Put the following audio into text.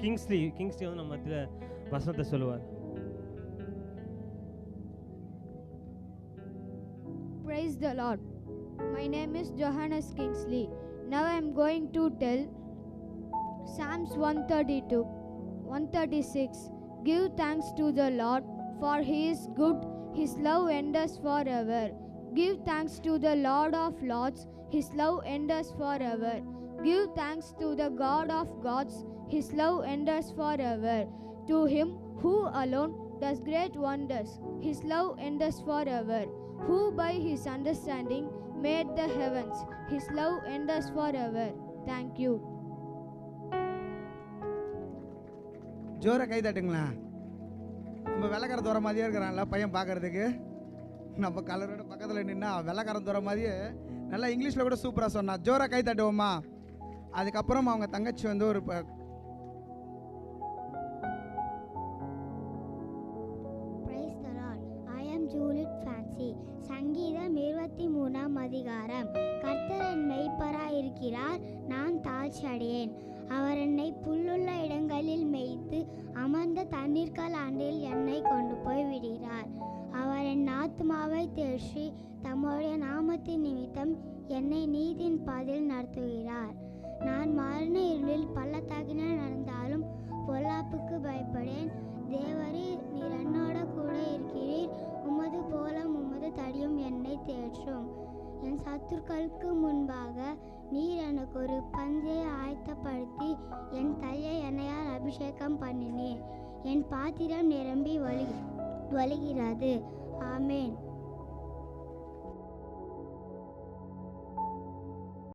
Kingsley வந்து நம்ம மத்தியில் வசனத்தை சொல்லுவார். Praise the Lord. My name is Johannes Kingsley. Now I am going to tell Psalms 132, 136. Give thanks to the Lord, for He is good, His love endures forever. Give thanks to the Lord of Lords, His love endures forever. Give thanks to the God of gods, His love endures forever. To Him who alone does great wonders, His love endures forever. Who by His understanding made the heavens, His love endures forever. Thank you. ஜோரை கை தட்டுங்களா. நம்ம வெள்ளக்கார தூர மாதிரியே இருக்கிறான்ல பையன் பார்க்கறதுக்கு. நம்ம கலரோட பக்கத்தில் நின்னா வெள்ளக்காரன் தூர மாதிரியே நல்லா இங்கிலீஷில் கூட சூப்பராக சொன்னா. ஜோரை கை தட்டுவோமா. அதுக்கப்புறம் அவங்க தங்கச்சி வந்து ஒரு Praise the Lord. I am Juliet Fancy. சங்கீதம் 23ஆம் அதிகாரம். கர்த்தர் என் மெய்ப்பராயிருக்கிறார், நான் தாழ்ச்சி அடையேன். அவர் என்னை புல்லுள்ள இடங்களில் மேய்த்து அமர்ந்த தண்ணீர்கள் அண்டில் என்னை கொண்டு போய் விடுகிறார். அவர் என் ஆத்துமாவை தேற்றி தம்முடைய நாமத்தின் நிமித்தம் என்னை நீதியின் பாதையில் நடத்துகிறார். நான் மரண இருளில் பள்ளத்தாக்கினால் நடந்தாலும் பொல்லாப்புக்கு பயப்படேன். தேவரே, நீர் என்னோட கூட இருக்கிறீர். உமது போலம் உமது தடியும் என்னை தேற்றும். என் சத்துருக்களுக்கு முன்பாக நீர் எனக்கு ஒரு பந்தை ஆயத்தப்படுத்தி என் தலையை எண்ணெயால் அபிஷேகம் பண்ணினீர். என் பாத்திரம் நிரம்பி வழிகிறது. ஆமேன்.